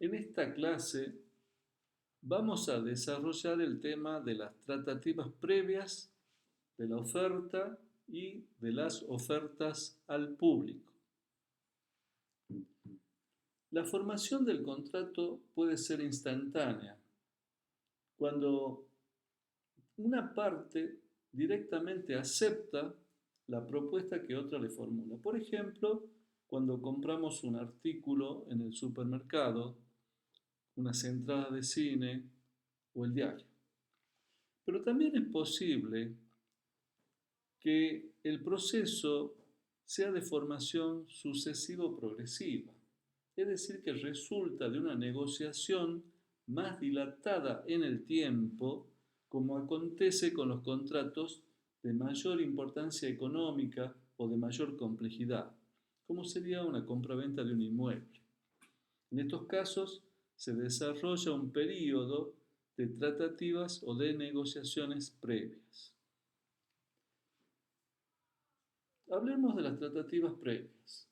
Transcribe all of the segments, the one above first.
En esta clase vamos a desarrollar el tema de las tratativas previas de la oferta y de las ofertas al público. La formación del contrato puede ser instantánea, cuando una parte directamente acepta la propuesta que otra le formula. Por ejemplo, cuando compramos un artículo en el supermercado, unas entradas de cine o el diario. Pero también es posible que el proceso sea de formación sucesivo-progresiva, es decir, que resulta de una negociación más dilatada en el tiempo, como acontece con los contratos de mayor importancia económica o de mayor complejidad, como sería una compraventa de un inmueble. En estos casos se desarrolla un período de tratativas o de negociaciones previas. Hablemos de las tratativas previas.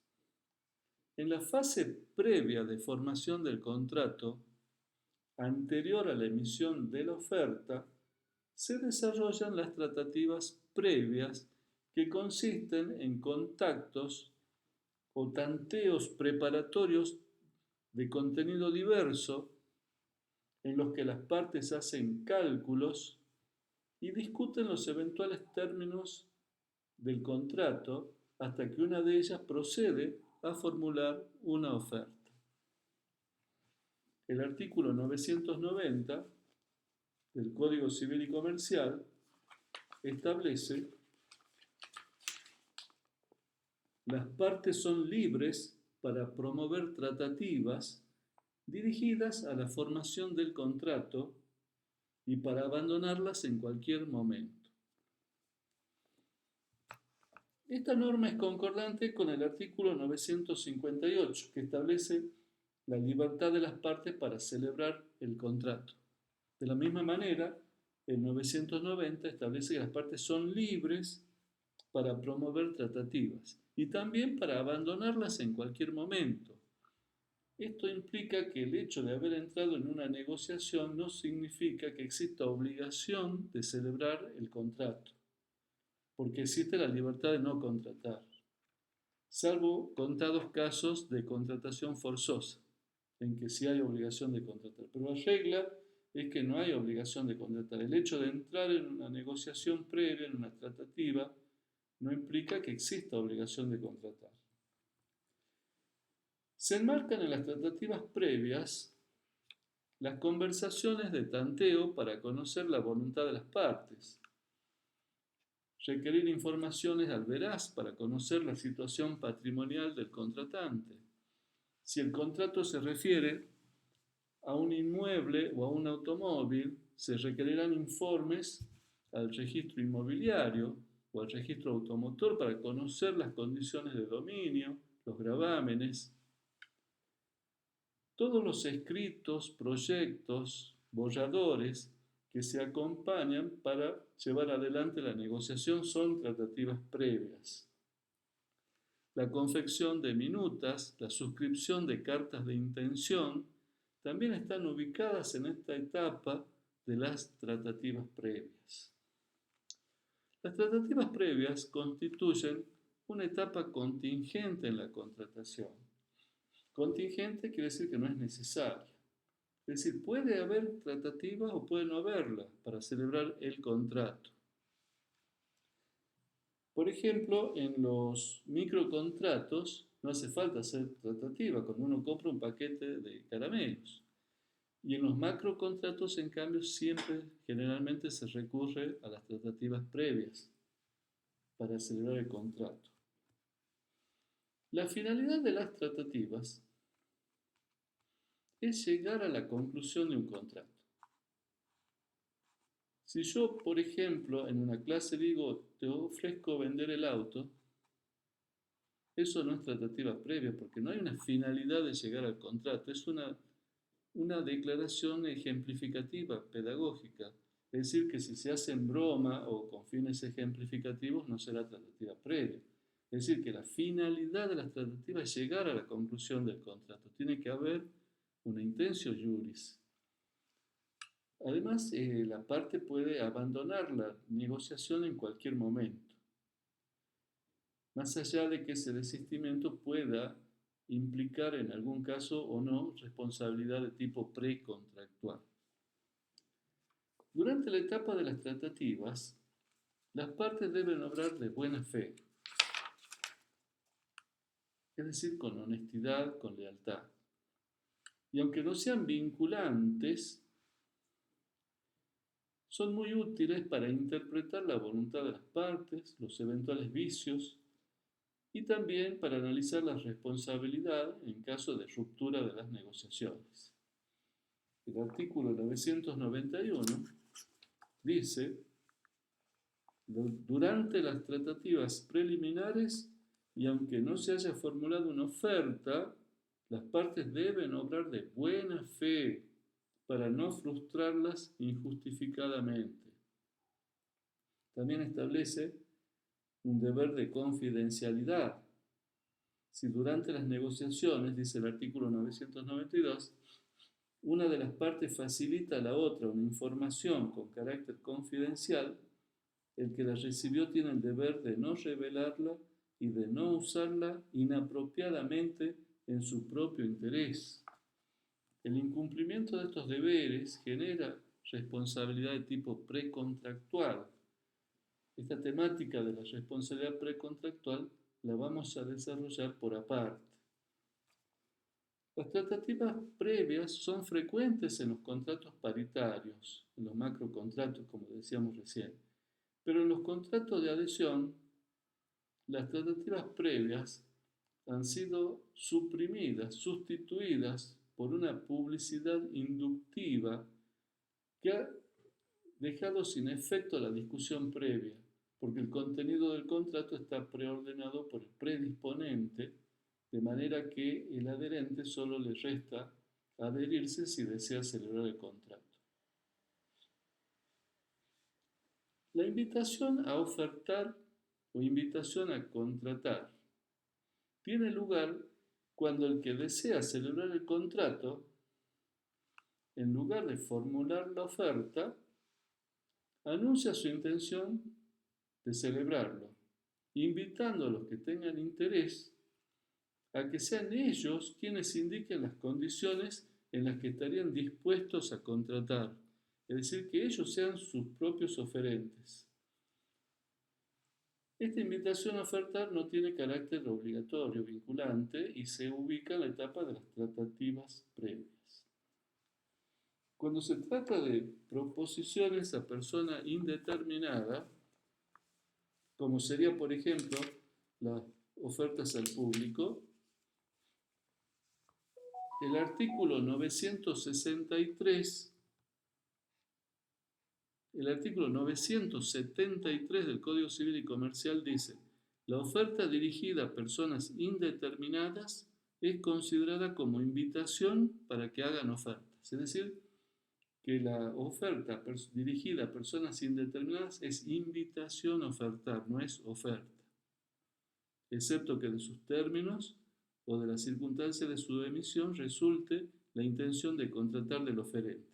En la fase previa de formación del contrato, anterior a la emisión de la oferta, se desarrollan las tratativas previas que consisten en contactos o tanteos preparatorios de contenido diverso en los que las partes hacen cálculos y discuten los eventuales términos del contrato hasta que una de ellas procede a formular una oferta. El artículo 990 del Código Civil y Comercial establece: las partes son libres para promover tratativas dirigidas a la formación del contrato y para abandonarlas en cualquier momento. Esta norma es concordante con el artículo 958, que establece la libertad de las partes para celebrar el contrato. De la misma manera, el 990 establece que las partes son libres para promover tratativas y también para abandonarlas en cualquier momento. Esto implica que el hecho de haber entrado en una negociación no significa que exista obligación de celebrar el contrato, porque existe la libertad de no contratar, salvo contados casos de contratación forzosa, en que sí hay obligación de contratar. Pero la regla es que no hay obligación de contratar. El hecho de entrar en una negociación previa, en una tratativa, no implica que exista obligación de contratar. Se enmarcan en las tratativas previas las conversaciones de tanteo para conocer la voluntad de las partes, requerir informaciones al veraz para conocer la situación patrimonial del contratante. Si el contrato se refiere a un inmueble o a un automóvil, se requerirán informes al registro inmobiliario o al registro automotor para conocer las condiciones de dominio, los gravámenes. Todos los escritos, proyectos, borradores que se acompañan para llevar adelante la negociación son tratativas previas. La confección de minutas, la suscripción de cartas de intención, también están ubicadas en esta etapa de las tratativas previas. Las tratativas previas constituyen una etapa contingente en la contratación. Contingente quiere decir que no es necesaria. Es decir, puede haber tratativas o puede no haberla para celebrar el contrato. Por ejemplo, en los microcontratos no hace falta hacer tratativa cuando uno compra un paquete de caramelos. Y en los macrocontratos, en cambio, siempre, generalmente se recurre a las tratativas previas para celebrar el contrato. La finalidad de las tratativas es llegar a la conclusión de un contrato. Si yo, por ejemplo, en una clase digo, te ofrezco vender el auto, eso no es tratativa previa porque no hay una finalidad de llegar al contrato, es una declaración ejemplificativa, pedagógica. Es decir, que si se hace en broma o con fines ejemplificativos no será tratativa previa. Es decir, que la finalidad de las tratativas es llegar a la conclusión del contrato. Tiene que haber una intentio iuris. Además, la parte puede abandonar la negociación en cualquier momento, más allá de que ese desistimiento pueda implicar en algún caso o no responsabilidad de tipo precontractual. Durante la etapa de las tratativas, las partes deben obrar de buena fe, es decir, con honestidad, con lealtad. Y aunque no sean vinculantes, son muy útiles para interpretar la voluntad de las partes, los eventuales vicios y también para analizar la responsabilidad en caso de ruptura de las negociaciones. El artículo 991 dice: durante las tratativas preliminares y aunque no se haya formulado una oferta, las partes deben obrar de buena fe para no frustrarlas injustificadamente. También establece un deber de confidencialidad. Si durante las negociaciones, dice el artículo 992, una de las partes facilita a la otra una información con carácter confidencial, el que la recibió tiene el deber de no revelarla y de no usarla inapropiadamente en su propio interés. El incumplimiento de estos deberes genera responsabilidad de tipo precontractual. Esta temática de la responsabilidad precontractual la vamos a desarrollar por aparte. Las tratativas previas son frecuentes en los contratos paritarios, en los macrocontratos, como decíamos recién, pero en los contratos de adhesión, las tratativas previas han sido suprimidas, sustituidas por una publicidad inductiva que ha dejado sin efecto la discusión previa, porque el contenido del contrato está preordenado por el predisponente, de manera que el adherente solo le resta adherirse si desea celebrar el contrato. La invitación a ofertar o invitación a contratar tiene lugar cuando el que desea celebrar el contrato, en lugar de formular la oferta, anuncia su intención de celebrarlo, invitando a los que tengan interés a que sean ellos quienes indiquen las condiciones en las que estarían dispuestos a contratar, es decir, que ellos sean sus propios oferentes. Esta invitación a ofertar no tiene carácter obligatorio, vinculante, y se ubica en la etapa de las tratativas previas. Cuando se trata de proposiciones a persona indeterminada, como sería, por ejemplo, las ofertas al público, el artículo 963, el artículo 973 del Código Civil y Comercial dice: la oferta dirigida a personas indeterminadas es considerada como invitación para que hagan ofertas. Es decir, que la oferta dirigida a personas indeterminadas es invitación a ofertar, no es oferta, excepto que de sus términos o de las circunstancias de su emisión resulte la intención de contratar del oferente.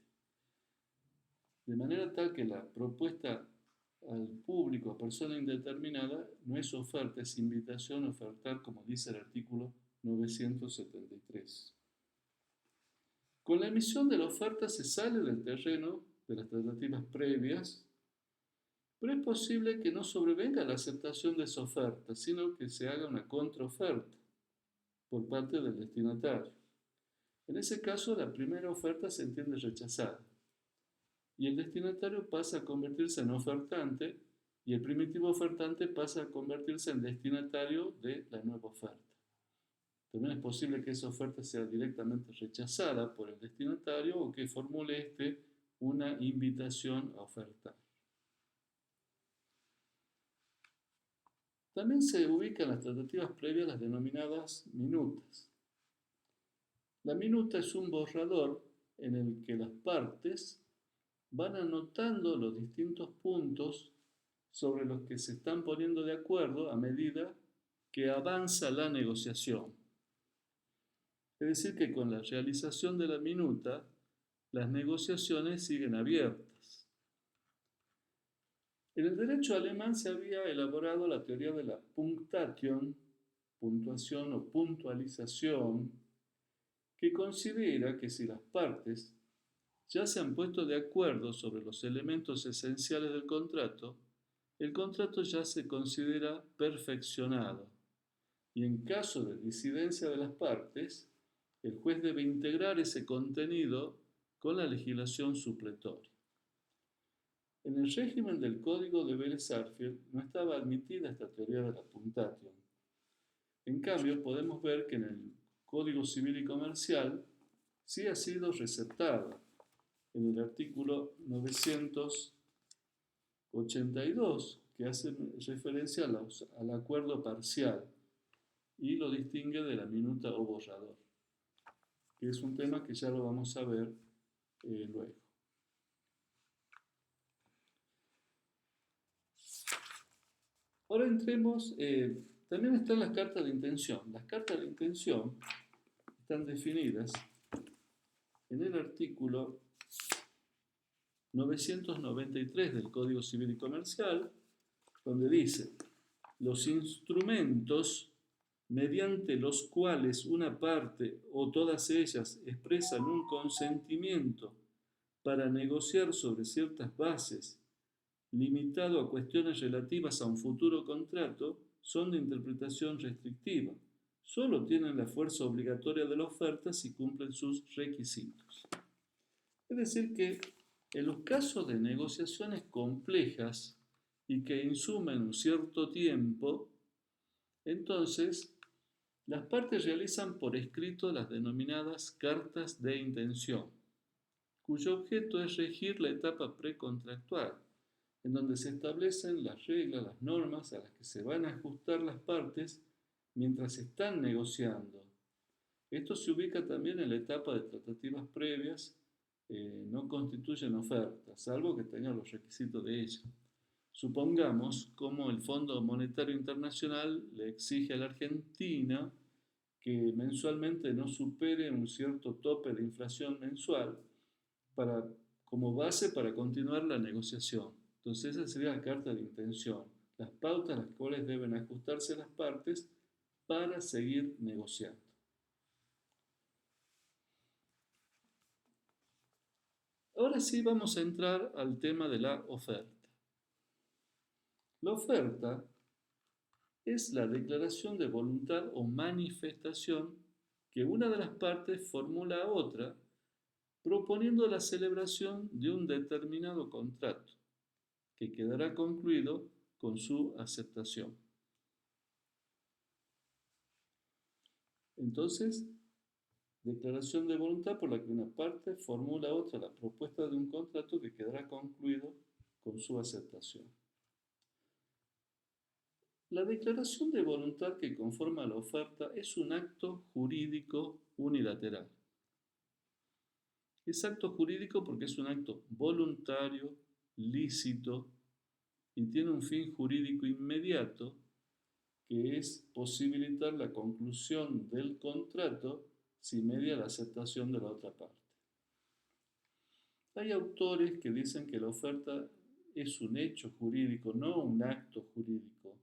De manera tal que la propuesta al público, a persona indeterminada, no es oferta, es invitación a ofertar, como dice el artículo 973. Con la emisión de la oferta se sale del terreno de las tratativas previas, pero es posible que no sobrevenga la aceptación de esa oferta, sino que se haga una contraoferta por parte del destinatario. En ese caso, la primera oferta se entiende rechazada y el destinatario pasa a convertirse en ofertante y el primitivo ofertante pasa a convertirse en destinatario de la nueva oferta. También es posible que esa oferta sea directamente rechazada por el destinatario o que formule una invitación a ofertar. También se ubican en las tratativas previas las denominadas minutas. La minuta es un borrador en el que las partes van anotando los distintos puntos sobre los que se están poniendo de acuerdo a medida que avanza la negociación. Es decir, que con la realización de la minuta, las negociaciones siguen abiertas. En el derecho alemán se había elaborado la teoría de la Punctation, puntuación o puntualización, que considera que si las partes ya se han puesto de acuerdo sobre los elementos esenciales del contrato, el contrato ya se considera perfeccionado y en caso de disidencia de las partes, el juez debe integrar ese contenido con la legislación supletoria. En el régimen del Código de Vélez-Sarsfield no estaba admitida esta teoría de la punctation. En cambio, podemos ver que en el Código Civil y Comercial sí ha sido receptada en el artículo 982, que hace referencia al acuerdo parcial y lo distingue de la minuta o borrador, que es un tema que ya lo vamos a ver luego. Ahora entremos, también están las cartas de intención. Las cartas de intención están definidas en el artículo 993 del Código Civil y Comercial, donde dice: los instrumentos mediante los cuales una parte o todas ellas expresan un consentimiento para negociar sobre ciertas bases, limitado a cuestiones relativas a un futuro contrato, son de interpretación restrictiva. Solo tienen la fuerza obligatoria de la oferta si cumplen sus requisitos. Es decir que en los casos de negociaciones complejas y que insumen un cierto tiempo, entonces las partes realizan por escrito las denominadas cartas de intención, cuyo objeto es regir la etapa precontractual, en donde se establecen las reglas, las normas a las que se van a ajustar las partes mientras están negociando. Esto se ubica también en la etapa de tratativas previas, no constituyen ofertas, salvo que tengan los requisitos de ella. Supongamos como el Fondo Monetario Internacional le exige a la Argentina que mensualmente no supere un cierto tope de inflación mensual como base para continuar la negociación. Entonces esa sería la carta de intención, las pautas a las cuales deben ajustarse las partes para seguir negociando. Ahora sí vamos a entrar al tema de la oferta. La oferta es la declaración de voluntad o manifestación que una de las partes formula a otra proponiendo la celebración de un determinado contrato, que quedará concluido con su aceptación. Entonces, declaración de voluntad por la que una parte formula a otra la propuesta de un contrato que quedará concluido con su aceptación. La declaración de voluntad que conforma la oferta es un acto jurídico unilateral. Es acto jurídico porque es un acto voluntario, lícito y tiene un fin jurídico inmediato, que es posibilitar la conclusión del contrato si media la aceptación de la otra parte. Hay autores que dicen que la oferta es un hecho jurídico, no un acto jurídico.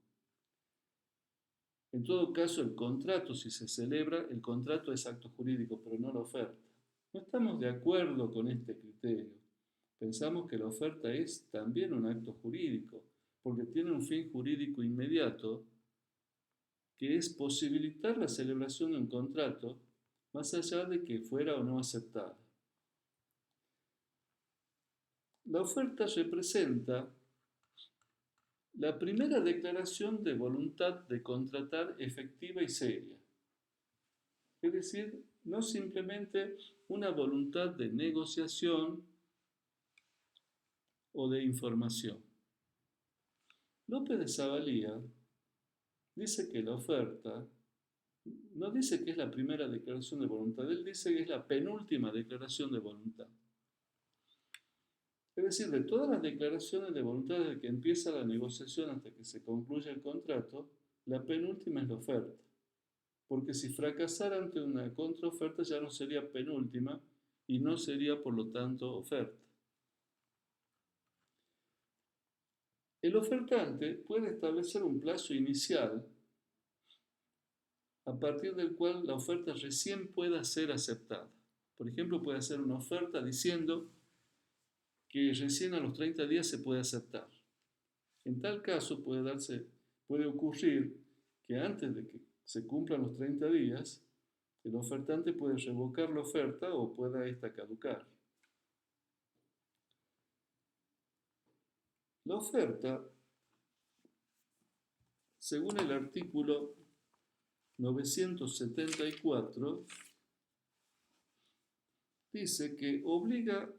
En todo caso, el contrato, si se celebra, el contrato es acto jurídico, pero no la oferta. No estamos de acuerdo con este criterio. Pensamos que la oferta es también un acto jurídico, porque tiene un fin jurídico inmediato, que es posibilitar la celebración de un contrato, más allá de que fuera o no aceptada. La oferta representa la primera declaración de voluntad de contratar efectiva y seria. Es decir, no simplemente una voluntad de negociación o de información. López de Zavalía dice que la oferta no dice que es la primera declaración de voluntad, él dice que es la penúltima declaración de voluntad. Es decir, de todas las declaraciones de voluntad desde que empieza la negociación hasta que se concluye el contrato, la penúltima es la oferta. porque si fracasara ante una contraoferta ya no sería penúltima y no sería por lo tanto oferta. El ofertante puede establecer un plazo inicial a partir del cual la oferta recién pueda ser aceptada. Por ejemplo, puede hacer una oferta diciendo que recién a los 30 días se puede aceptar. En tal caso puede ocurrir que antes de que se cumplan los 30 días, el ofertante puede revocar la oferta o pueda esta caducar. La oferta, según el artículo 974, dice que obliga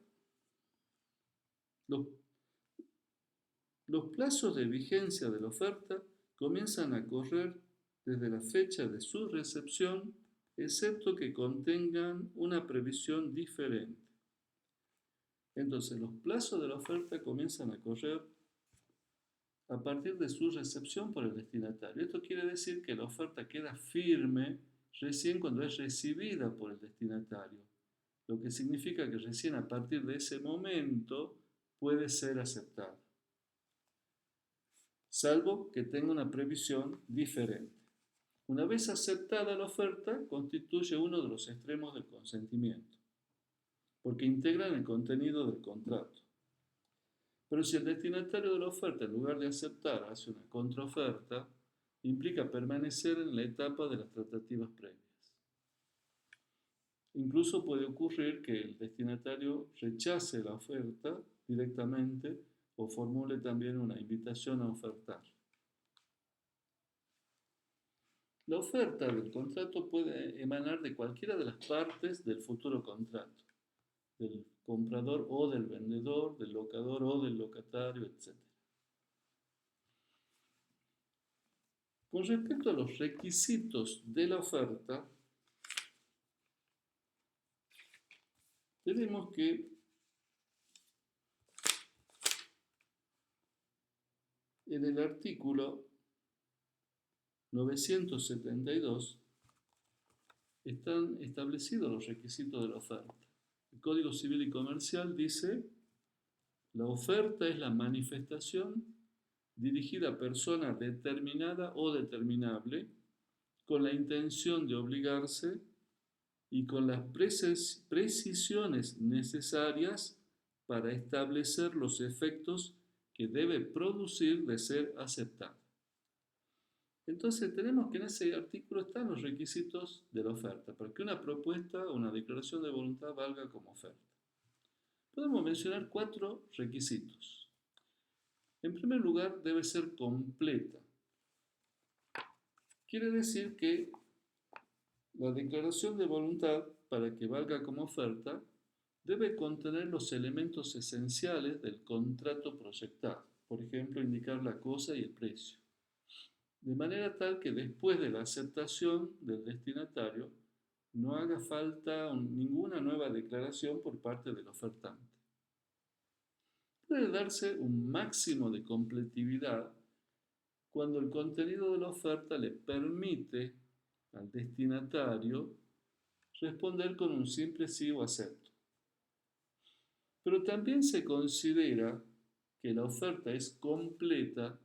los plazos de vigencia de la oferta comienzan a correr desde la fecha de su recepción, excepto que contengan una previsión diferente. Entonces, los plazos de la oferta comienzan a correr a partir de su recepción por el destinatario. Esto quiere decir que la oferta queda firme recién cuando es recibida por el destinatario, lo que significa que recién a partir de ese momento puede ser aceptada, salvo que tenga una previsión diferente. Una vez aceptada la oferta, constituye uno de los extremos del consentimiento, porque integran el contenido del contrato. Pero si el destinatario de la oferta, en lugar de aceptar, hace una contraoferta, implica permanecer en la etapa de las tratativas previas. Incluso puede ocurrir que el destinatario rechace la oferta directamente o formule también una invitación a ofertar. La oferta del contrato puede emanar de cualquiera de las partes del futuro contrato, del comprador o del vendedor, del locador o del locatario, etc. Con respecto a los requisitos de la oferta, tenemos que en el artículo 972 están establecidos los requisitos de la oferta. El Código Civil y Comercial dice: la oferta es la manifestación dirigida a persona determinada o determinable con la intención de obligarse y con las precisiones necesarias para establecer los efectos que debe producir de ser aceptada. Entonces tenemos que en ese artículo están los requisitos de la oferta para que una propuesta o una declaración de voluntad valga como oferta. Podemos mencionar 4 requisitos. En primer lugar, debe ser completa. Quiere decir que la declaración de voluntad, para que valga como oferta, debe contener los elementos esenciales del contrato proyectado. Por ejemplo, indicar la cosa y el precio. De manera tal que después de la aceptación del destinatario no haga falta ninguna nueva declaración por parte del ofertante. Puede darse un máximo de completividad cuando el contenido de la oferta le permite al destinatario responder con un simple sí o acepto. Pero también se considera que la oferta es completa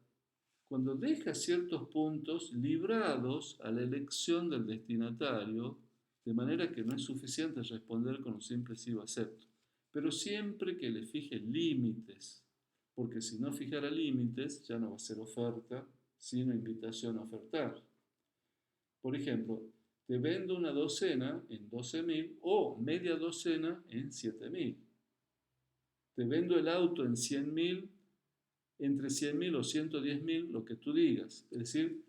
cuando deja ciertos puntos librados a la elección del destinatario, de manera que no es suficiente responder con un simple sí o acepto, pero siempre que le fije límites, porque si no fijara límites ya no va a ser oferta, sino invitación a ofertar. Por ejemplo, te vendo una docena en 12.000 o media docena en 7.000. Te vendo el auto en 100.000, entre 100.000 o 110.000, lo que tú digas. Es decir,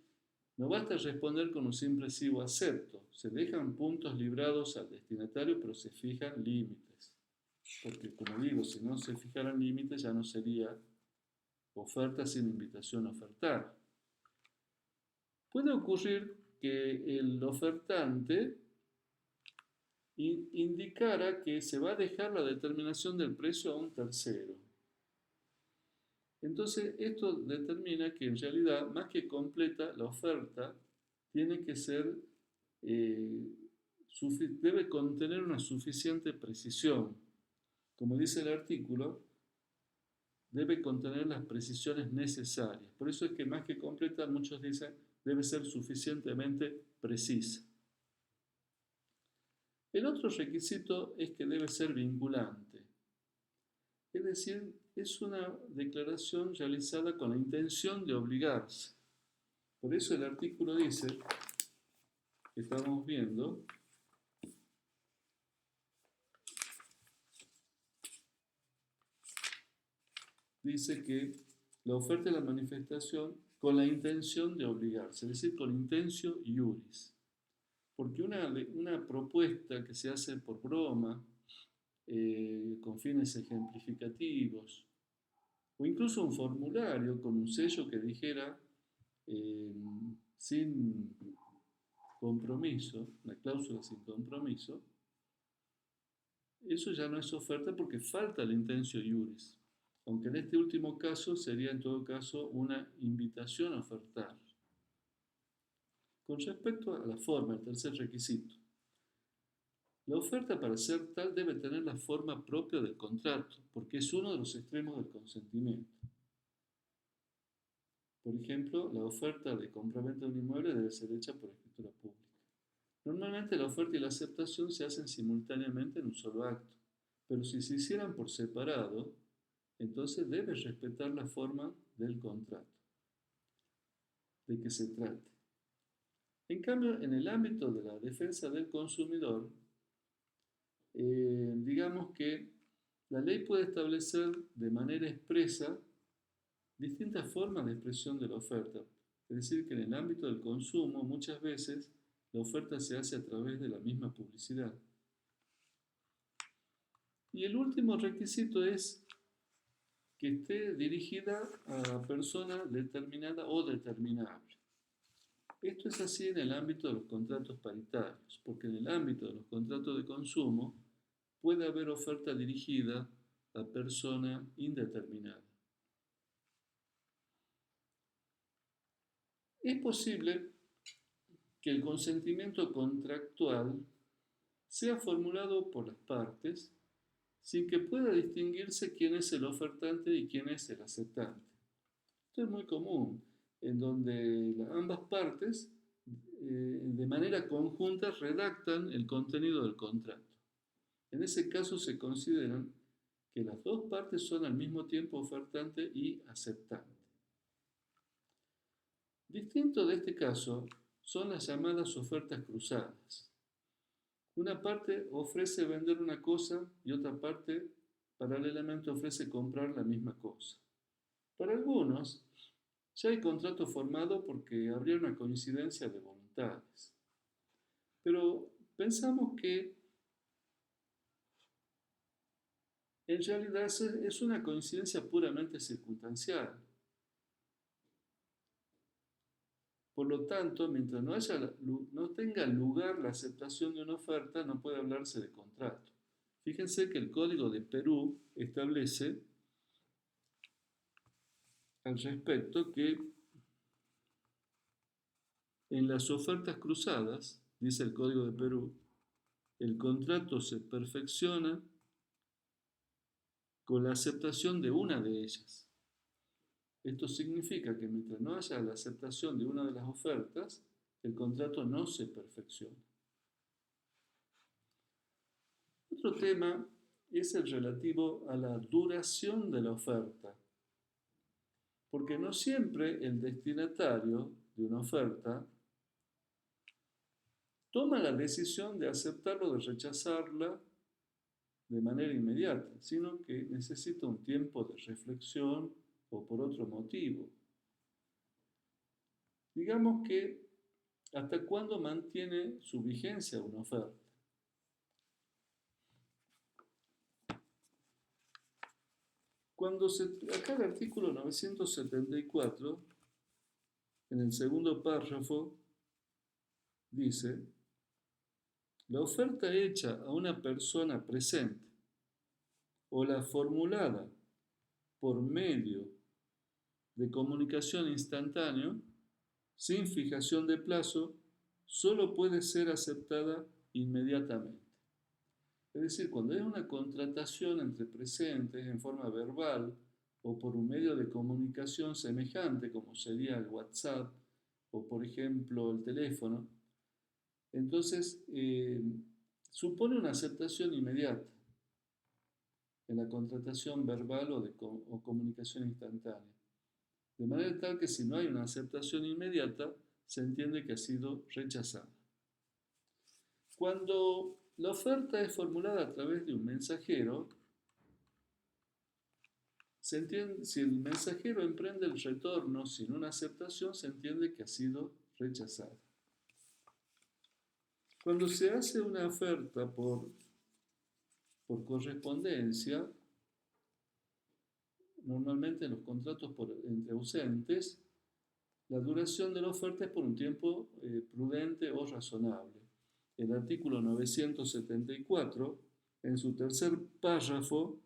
no basta responder con un simple sí o acepto. Se dejan puntos librados al destinatario, pero se fijan límites. Porque, como digo, si no se fijaran límites ya no sería oferta sin invitación a ofertar. Puede ocurrir que el ofertante indicara que se va a dejar la determinación del precio a un tercero. Entonces, esto determina que en realidad, más que completa, la oferta tiene que ser eh, debe contener una suficiente precisión. Como dice el artículo, debe contener las precisiones necesarias. Por eso es que más que completa, muchos dicen, debe ser suficientemente precisa. El otro requisito es que debe ser vinculante. Es decir, es una declaración realizada con la intención de obligarse. Por eso el artículo dice, que estamos viendo, dice que la oferta de la manifestación con la intención de obligarse, es decir, con intentio iuris. Porque una propuesta que se hace por broma, con fines ejemplificativos, o incluso un formulario con un sello que dijera eh, sin compromiso, una cláusula sin compromiso, eso ya no es oferta porque falta el intentio iuris. Aunque en este último caso sería en todo caso una invitación a ofertar. Con respecto a la forma, el tercer requisito, la oferta para ser tal debe tener la forma propia del contrato, porque es uno de los extremos del consentimiento. Por ejemplo, la oferta de compraventa de un inmueble debe ser hecha por escritura pública. Normalmente la oferta y la aceptación se hacen simultáneamente en un solo acto, pero si se hicieran por separado, entonces debe respetar la forma del contrato, de que se trate. En cambio, en el ámbito de la defensa del consumidor, digamos que la ley puede establecer de manera expresa distintas formas de expresión de la oferta. Es decir, que en el ámbito del consumo muchas veces la oferta se hace a través de la misma publicidad. Y el último requisito es que esté dirigida a persona determinada o determinable. Esto es así en el ámbito de los contratos paritarios, porque en el ámbito de los contratos de consumo puede haber oferta dirigida a persona indeterminada. Es posible que el consentimiento contractual sea formulado por las partes sin que pueda distinguirse quién es el ofertante y quién es el aceptante. Esto es muy común, en donde ambas partes de manera conjunta redactan el contenido del contrato. En ese caso se consideran que las dos partes son al mismo tiempo ofertante y aceptante. Distinto de este caso son las llamadas ofertas cruzadas. Una parte ofrece vender una cosa y otra parte paralelamente ofrece comprar la misma cosa. Para algunos, ya hay contrato formado porque habría una coincidencia de voluntades. Pero pensamos que en realidad es una coincidencia puramente circunstancial. Por lo tanto, mientras no tenga lugar la aceptación de una oferta, no puede hablarse de contrato. Fíjense que el Código de Perú establece al respecto que en las ofertas cruzadas, dice el Código de Perú, el contrato se perfecciona con la aceptación de una de ellas. Esto significa que mientras no haya la aceptación de una de las ofertas, el contrato no se perfecciona. Otro tema es el relativo a la duración de la oferta, porque no siempre el destinatario de una oferta toma la decisión de aceptarla o de rechazarla de manera inmediata, sino que necesita un tiempo de reflexión o por otro motivo. Digamos que hasta cuándo mantiene su vigencia una oferta. Acá el artículo 974, en el segundo párrafo, dice, la oferta hecha a una persona presente o la formulada por medio de comunicación instantánea, sin fijación de plazo, solo puede ser aceptada inmediatamente. Es decir, cuando hay una contratación entre presentes en forma verbal o por un medio de comunicación semejante, como sería el WhatsApp o por ejemplo el teléfono, entonces supone una aceptación inmediata en la contratación verbal o comunicación instantánea. De manera tal que si no hay una aceptación inmediata, se entiende que ha sido rechazada. Cuando la oferta es formulada a través de un mensajero, se entiende, si el mensajero emprende el retorno sin una aceptación, se entiende que ha sido rechazada. Cuando se hace una oferta por correspondencia, normalmente en los contratos entre ausentes, la duración de la oferta es por un tiempo prudente o razonable. El artículo 974, en su tercer párrafo,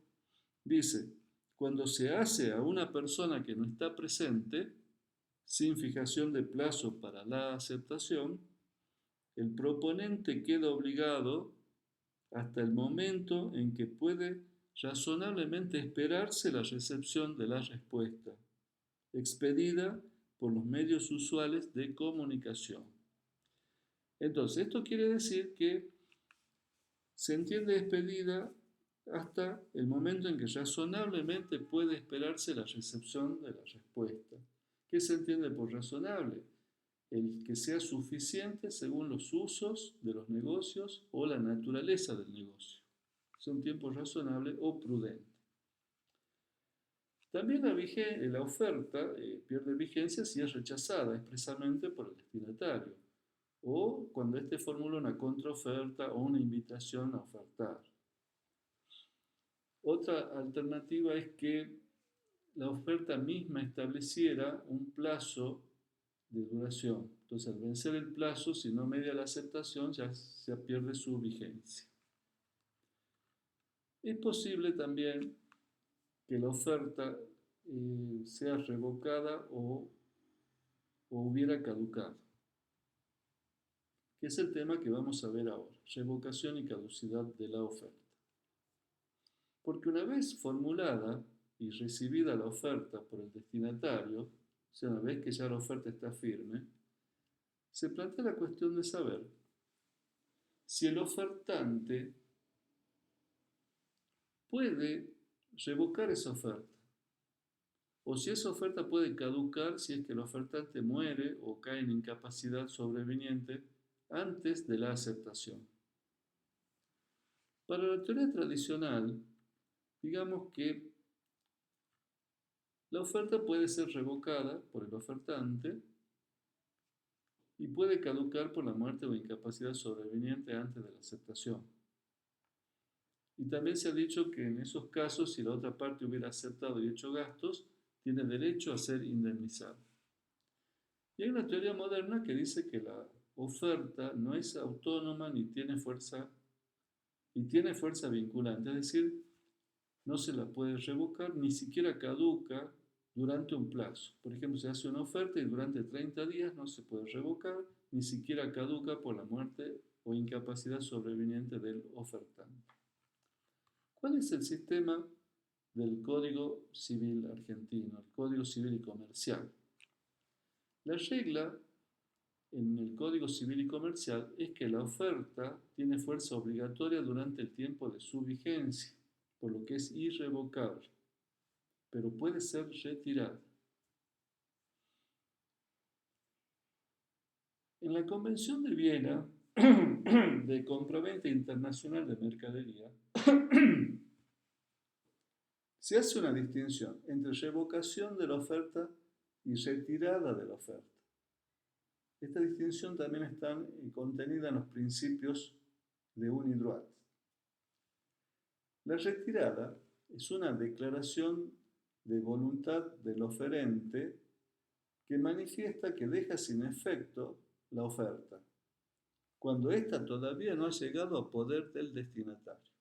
dice: cuando se hace a una persona que no está presente, sin fijación de plazo para la aceptación, el proponente queda obligado hasta el momento en que puede razonablemente esperarse la recepción de la respuesta, expedida por los medios usuales de comunicación. Entonces, esto quiere decir que se entiende expedida hasta el momento en que razonablemente puede esperarse la recepción de la respuesta. ¿Qué se entiende por razonable? El que sea suficiente según los usos de los negocios o la naturaleza del negocio. Es un tiempo razonable o prudente. También la oferta pierde vigencia si es rechazada expresamente por el destinatario o cuando éste formula una contraoferta o una invitación a ofertar. Otra alternativa es que la oferta misma estableciera un plazo de duración. Entonces, al vencer el plazo, si no media la aceptación, ya pierde su vigencia. Es posible también que la oferta sea revocada o hubiera caducado, que es el tema que vamos a ver ahora, revocación y caducidad de la oferta. Porque una vez formulada y recibida la oferta por el destinatario, o sea, una vez que ya la oferta está firme, se plantea la cuestión de saber si el ofertante puede revocar esa oferta, o si esa oferta puede caducar si es que el ofertante muere o cae en incapacidad sobreviniente antes de la aceptación. Para la teoría tradicional, digamos que la oferta puede ser revocada por el ofertante y puede caducar por la muerte o incapacidad sobreviniente antes de la aceptación. Y también se ha dicho que en esos casos, si la otra parte hubiera aceptado y hecho gastos, tiene derecho a ser indemnizado. Y hay una teoría moderna que dice que la oferta no es autónoma ni tiene fuerza vinculante, es decir, no se la puede revocar, ni siquiera caduca durante un plazo. Por ejemplo, se hace una oferta y durante 30 días no se puede revocar, ni siquiera caduca por la muerte o incapacidad sobreviniente del ofertante. ¿Cuál es el sistema del Código Civil argentino, el Código Civil y Comercial? La regla en el Código Civil y Comercial es que la oferta tiene fuerza obligatoria durante el tiempo de su vigencia, por lo que es irrevocable, pero puede ser retirada. En la Convención de Viena de Compraventa Internacional de Mercadería, se hace una distinción entre revocación de la oferta y retirada de la oferta. Esta distinción también está contenida en los principios de Unidroit. La retirada es una declaración de voluntad del oferente que manifiesta que deja sin efecto la oferta, cuando ésta todavía no ha llegado a poder del destinatario.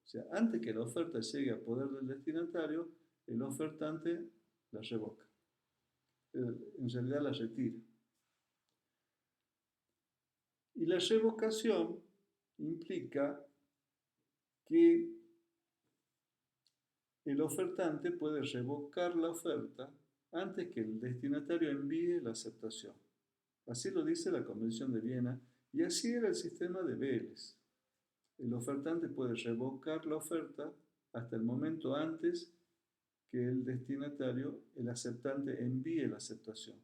O sea, antes que la oferta llegue a poder del destinatario, el ofertante la revoca. En realidad la retira. Y la revocación implica que el ofertante puede revocar la oferta antes que el destinatario envíe la aceptación. Así lo dice la Convención de Viena y así era el sistema de Vélez. El ofertante puede revocar la oferta hasta el momento antes que el destinatario, el aceptante, envíe la aceptación.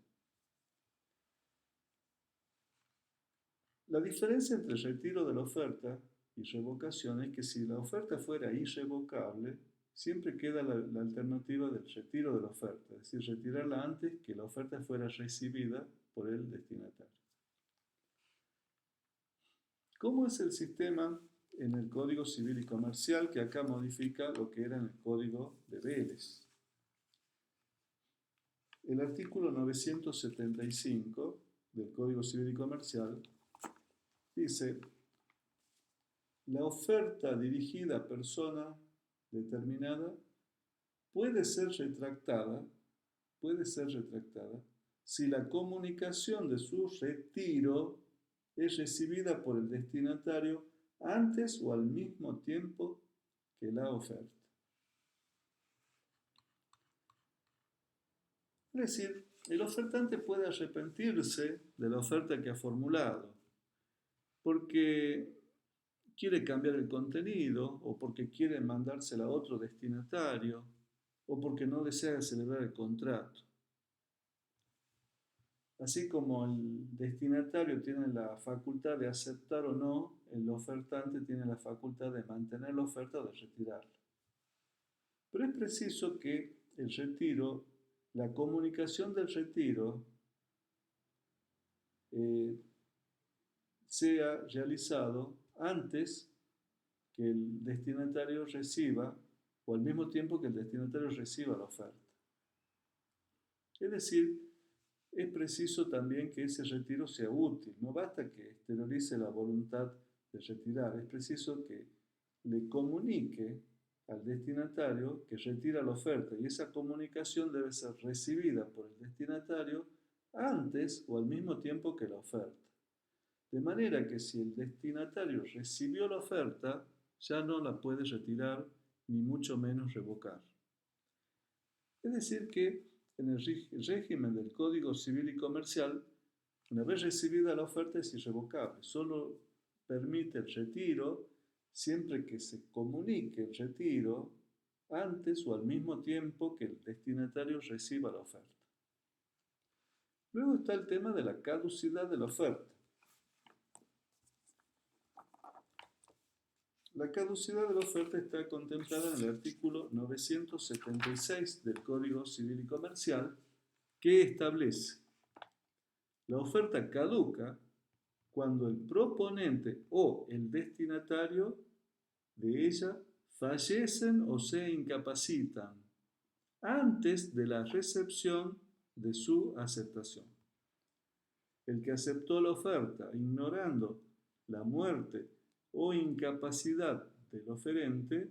La diferencia entre retiro de la oferta y revocación es que si la oferta fuera irrevocable, siempre queda la alternativa del retiro de la oferta, es decir, retirarla antes que la oferta fuera recibida por el destinatario. ¿Cómo es el sistema en el Código Civil y Comercial que acá modifica lo que era en el Código de Vélez? El artículo 975 del Código Civil y Comercial dice: la oferta dirigida a persona determinada puede ser retractada si la comunicación de su retiro es recibida por el destinatario antes o al mismo tiempo que la oferta. Es decir, el ofertante puede arrepentirse de la oferta que ha formulado porque quiere cambiar el contenido o porque quiere mandársela a otro destinatario o porque no desea celebrar el contrato. Así como el destinatario tiene la facultad de aceptar o no, el ofertante tiene la facultad de mantener la oferta o de retirarla. Pero es preciso que el retiro, la comunicación del retiro, sea realizado antes que el destinatario reciba o al mismo tiempo que el destinatario reciba la oferta. Es decir, es preciso también que ese retiro sea útil. No basta que exteriorice la voluntad de retirar, es preciso que le comunique al destinatario que retira la oferta y esa comunicación debe ser recibida por el destinatario antes o al mismo tiempo que la oferta. De manera que si el destinatario recibió la oferta, ya no la puede retirar ni mucho menos revocar. Es decir que en el régimen del Código Civil y Comercial, una vez recibida la oferta es irrevocable, solo permite el retiro siempre que se comunique el retiro antes o al mismo tiempo que el destinatario reciba la oferta. Luego está el tema de la caducidad de la oferta. La caducidad de la oferta está contemplada en el artículo 976 del Código Civil y Comercial, que establece: la oferta caduca cuando el proponente o el destinatario de ella fallecen o se incapacitan antes de la recepción de su aceptación. El que aceptó la oferta ignorando la muerte o incapacidad del oferente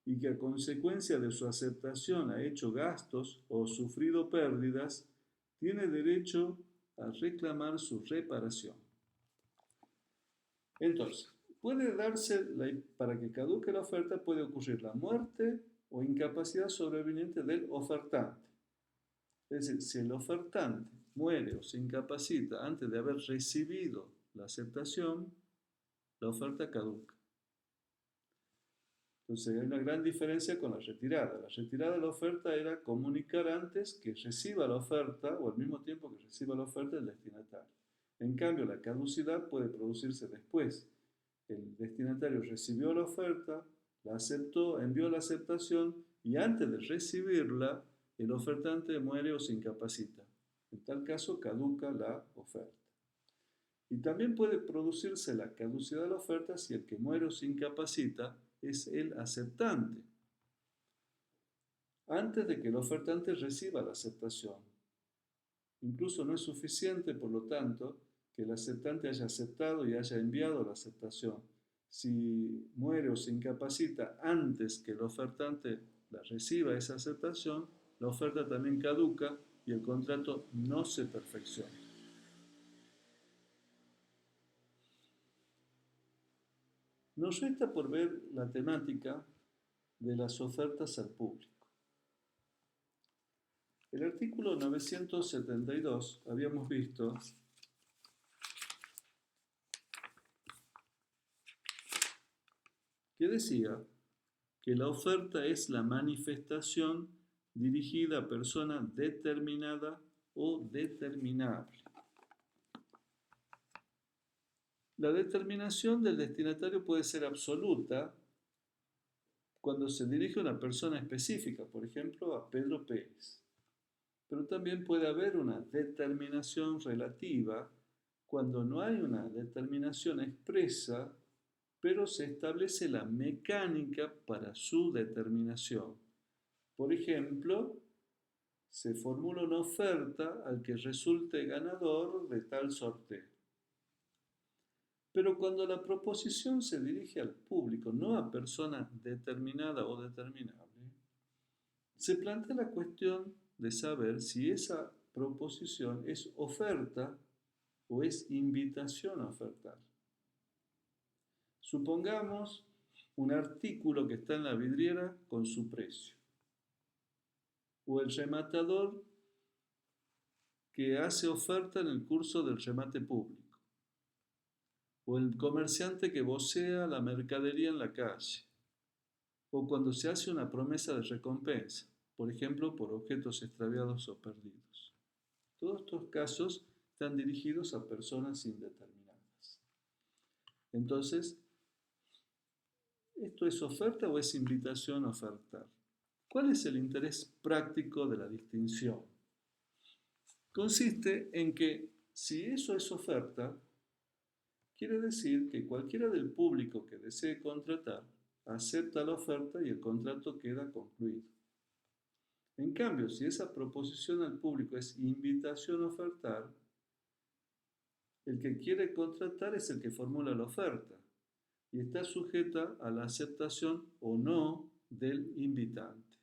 y que a consecuencia de su aceptación ha hecho gastos o sufrido pérdidas, tiene derecho a reclamar su reparación. Entonces, puede darse, para que caduque la oferta, puede ocurrir la muerte o incapacidad sobreviniente del ofertante. Es decir, si el ofertante muere o se incapacita antes de haber recibido la aceptación, la oferta caduca. Entonces hay una gran diferencia con la retirada. La retirada de la oferta era comunicar antes que reciba la oferta o al mismo tiempo que reciba la oferta el destinatario. En cambio, la caducidad puede producirse después. El destinatario recibió la oferta, la aceptó, envió la aceptación y antes de recibirla, el ofertante muere o se incapacita. En tal caso, caduca la oferta. Y también puede producirse la caducidad de la oferta si el que muere o se incapacita es el aceptante, antes de que el ofertante reciba la aceptación. Incluso no es suficiente, por lo tanto, que el aceptante haya aceptado y haya enviado la aceptación. Si muere o se incapacita antes que el ofertante la reciba esa aceptación, la oferta también caduca y el contrato no se perfecciona. Nos resta por ver la temática de las ofertas al público. El artículo 972 habíamos visto que decía que la oferta es la manifestación dirigida a persona determinada o determinable. La determinación del destinatario puede ser absoluta cuando se dirige a una persona específica, por ejemplo, a Pedro Pérez. Pero también puede haber una determinación relativa cuando no hay una determinación expresa, pero se establece la mecánica para su determinación. Por ejemplo, se formula una oferta al que resulte ganador de tal sorteo. Pero cuando la proposición se dirige al público, no a persona determinada o determinable, se plantea la cuestión de saber si esa proposición es oferta o es invitación a ofertar. Supongamos un artículo que está en la vidriera con su precio, o el rematador que hace oferta en el curso del remate público, o el comerciante que vocea la mercadería en la calle, o cuando se hace una promesa de recompensa, por ejemplo, por objetos extraviados o perdidos. Todos estos casos están dirigidos a personas indeterminadas. Entonces, ¿esto es oferta o es invitación a ofertar? ¿Cuál es el interés práctico de la distinción? Consiste en que si eso es oferta, quiere decir que cualquiera del público que desee contratar acepta la oferta y el contrato queda concluido. En cambio, si esa proposición al público es invitación a ofertar, el que quiere contratar es el que formula la oferta y está sujeta a la aceptación o no del invitante.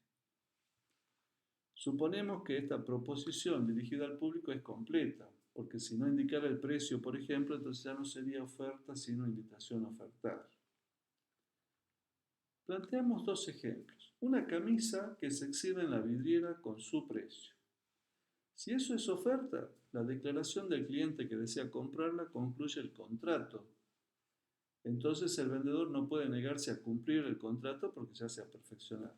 Suponemos que esta proposición dirigida al público es completa, porque si no indicara el precio, por ejemplo, entonces ya no sería oferta, sino invitación a ofertar. Planteamos dos ejemplos. Una camisa que se exhibe en la vidriera con su precio. Si eso es oferta, la declaración del cliente que desea comprarla concluye el contrato. Entonces el vendedor no puede negarse a cumplir el contrato porque ya se ha perfeccionado.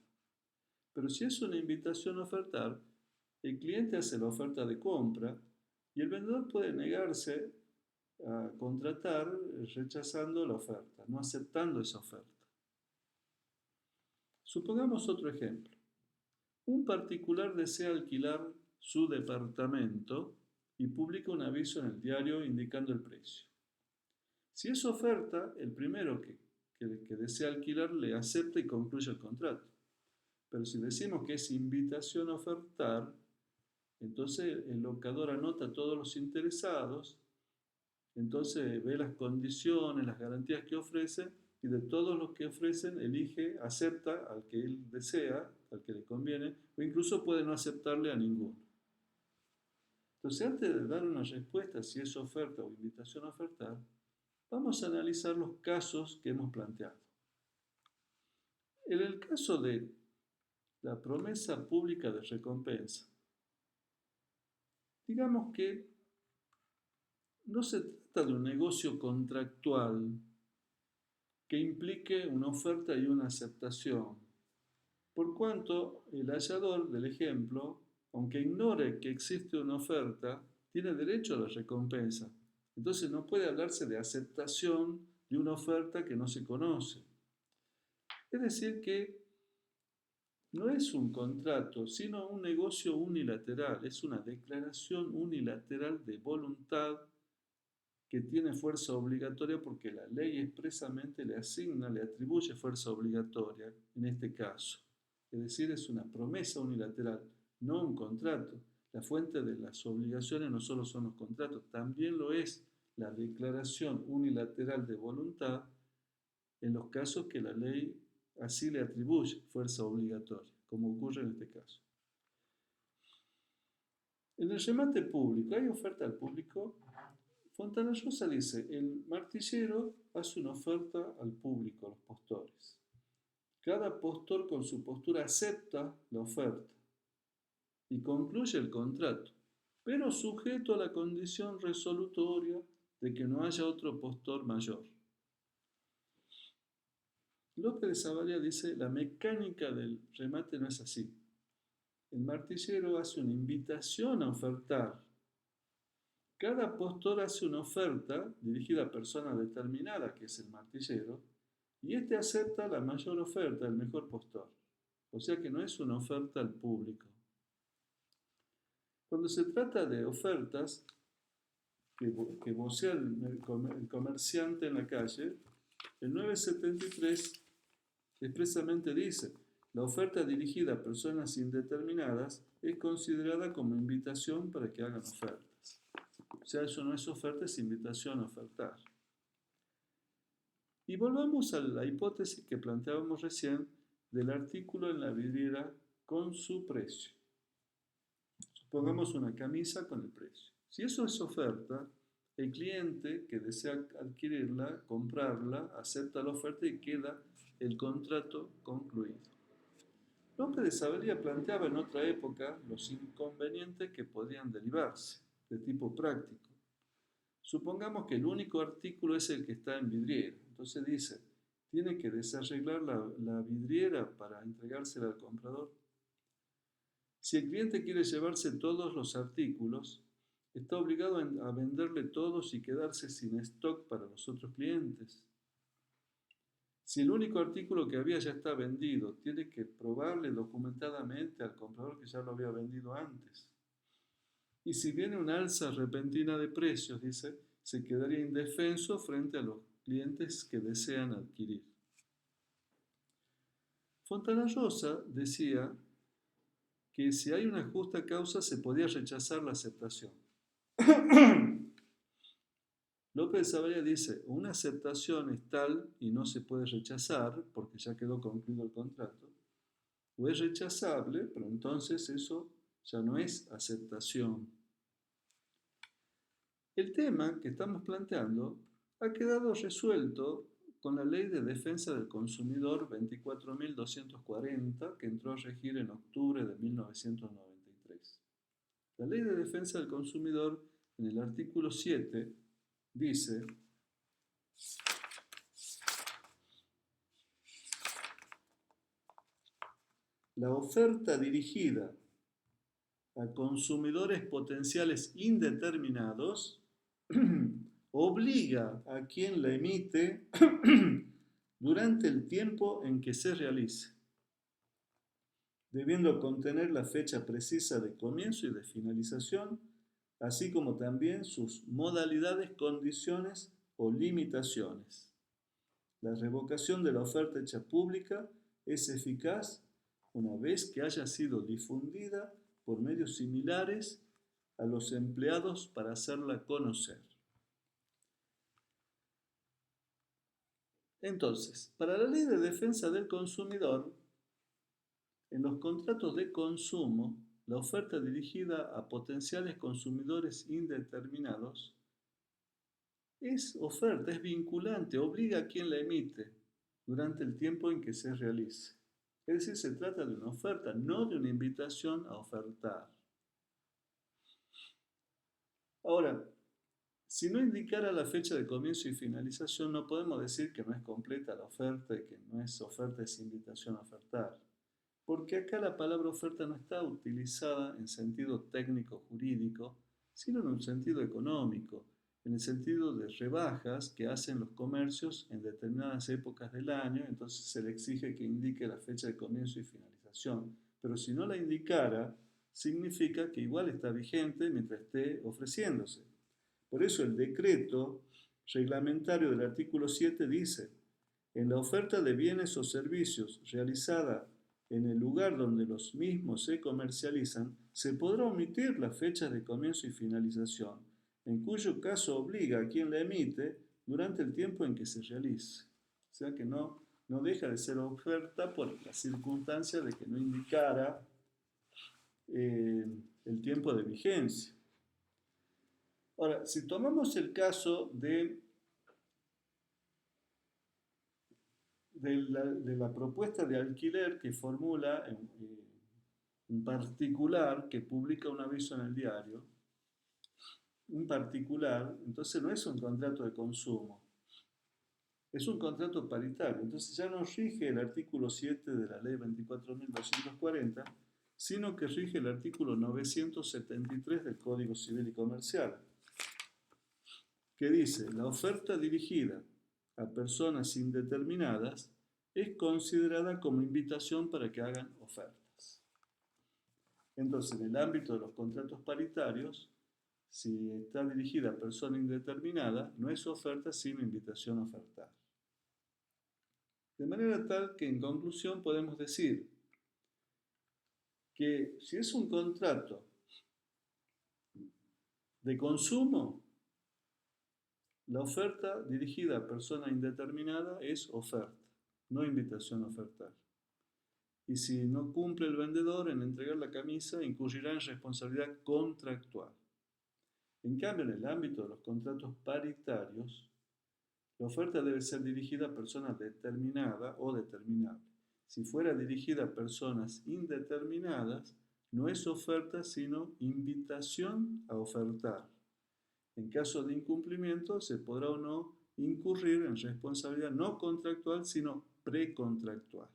Pero si es una invitación a ofertar, el cliente hace la oferta de compra y el vendedor puede negarse a contratar rechazando la oferta, no aceptando esa oferta. Supongamos otro ejemplo. Un particular desea alquilar su departamento y publica un aviso en el diario indicando el precio. Si es oferta, el primero que desea alquilar le acepta y concluye el contrato. Pero si decimos que es invitación a ofertar, entonces el locador anota a todos los interesados, entonces ve las condiciones, las garantías que ofrece y de todos los que ofrecen elige, acepta al que él desea, al que le conviene, o incluso puede no aceptarle a ninguno. Entonces, antes de dar una respuesta si es oferta o invitación a ofertar, vamos a analizar los casos que hemos planteado. En el caso de la promesa pública de recompensa, digamos que no se trata de un negocio contractual que implique una oferta y una aceptación, por cuanto el hallador del ejemplo, aunque ignore que existe una oferta, tiene derecho a la recompensa. Entonces no puede hablarse de aceptación de una oferta que no se conoce. Es decir que no es un contrato, sino un negocio unilateral, es una declaración unilateral de voluntad que tiene fuerza obligatoria porque la ley expresamente le asigna, le atribuye fuerza obligatoria en este caso. Es decir, es una promesa unilateral, no un contrato. La fuente de las obligaciones no solo son los contratos, también lo es la declaración unilateral de voluntad en los casos que la ley así le atribuye fuerza obligatoria, como ocurre en este caso. En el remate público, ¿hay oferta al público? Fontana Rosa dice, el martillero hace una oferta al público, a los postores. Cada postor con su postura acepta la oferta y concluye el contrato, pero sujeto a la condición resolutoria de que no haya otro postor mayor. López de Savaria dice, la mecánica del remate no es así. El martillero hace una invitación a ofertar. Cada postor hace una oferta dirigida a persona determinada, que es el martillero, y éste acepta la mayor oferta, el mejor postor. O sea que no es una oferta al público. Cuando se trata de ofertas que vocea el comerciante en la calle, el 973 expresamente dice, la oferta dirigida a personas indeterminadas es considerada como invitación para que hagan ofertas. O sea, eso no es oferta, es invitación a ofertar. Y volvamos a la hipótesis que planteábamos recién del artículo en la vidriera con su precio. Supongamos una camisa con el precio. Si eso es oferta, el cliente que desea adquirirla, comprarla, acepta la oferta y queda el contrato concluido. López de Savaria planteaba en otra época los inconvenientes que podían derivarse, de tipo práctico. Supongamos que el único artículo es el que está en vidriera. Entonces dice, tiene que desarreglar la vidriera para entregársela al comprador. Si el cliente quiere llevarse todos los artículos, está obligado a venderle todos y quedarse sin stock para los otros clientes. Si el único artículo que había ya está vendido, tiene que probarle documentadamente al comprador que ya lo había vendido antes. Y si viene una alza repentina de precios, dice, se quedaría indefenso frente a los clientes que desean adquirir. Fontana Rosa decía que si hay una justa causa se podía rechazar la aceptación. López de Savaria dice, una aceptación es tal y no se puede rechazar porque ya quedó concluido el contrato, o es rechazable, pero entonces eso ya no es aceptación. El tema que estamos planteando ha quedado resuelto con la Ley de Defensa del Consumidor 24.240 que entró a regir en octubre de 1993. La Ley de Defensa del Consumidor, en el artículo 7, dice: la oferta dirigida a consumidores potenciales indeterminados obliga a quien la emite durante el tiempo en que se realice, debiendo contener la fecha precisa de comienzo y de finalización, así como también sus modalidades, condiciones o limitaciones. La revocación de la oferta hecha pública es eficaz una vez que haya sido difundida por medios similares a los empleados para hacerla conocer. Entonces, para la Ley de Defensa del Consumidor, en los contratos de consumo, la oferta dirigida a potenciales consumidores indeterminados es oferta, es vinculante, obliga a quien la emite durante el tiempo en que se realice. Es decir, se trata de una oferta, no de una invitación a ofertar. Ahora, si no indicara la fecha de comienzo y finalización, no podemos decir que no es completa la oferta y que no es oferta, es invitación a ofertar. Porque acá la palabra oferta no está utilizada en sentido técnico jurídico, sino en un sentido económico, en el sentido de rebajas que hacen los comercios en determinadas épocas del año, entonces se le exige que indique la fecha de comienzo y finalización. Pero si no la indicara, significa que igual está vigente mientras esté ofreciéndose. Por eso el decreto reglamentario del artículo 7 dice: en la oferta de bienes o servicios realizada en el lugar donde los mismos se comercializan, se podrá omitir la fecha de comienzo y finalización, en cuyo caso obliga a quien la emite durante el tiempo en que se realice. O sea que no deja de ser oferta por la circunstancia de que no indicara el tiempo de vigencia. Ahora, si tomamos el caso de la propuesta de alquiler que formula un particular que publica un aviso en el diario, un particular, entonces no es un contrato de consumo, es un contrato paritario. Entonces ya no rige el artículo 7 de la ley 24.240, sino que rige el artículo 973 del Código Civil y Comercial, que dice: la oferta dirigida a personas indeterminadas es considerada como invitación para que hagan ofertas. Entonces, en el ámbito de los contratos paritarios, si está dirigida a persona indeterminada, no es oferta sino invitación a ofertar. De manera tal que en conclusión podemos decir que si es un contrato de consumo, la oferta dirigida a persona indeterminada es oferta, no invitación a ofertar. Y si no cumple el vendedor en entregar la camisa, incurrirá en responsabilidad contractual. En cambio, en el ámbito de los contratos paritarios, la oferta debe ser dirigida a personas determinadas o determinables. Si fuera dirigida a personas indeterminadas, no es oferta sino invitación a ofertar. En caso de incumplimiento, se podrá o no incurrir en responsabilidad no contractual sino precontractual.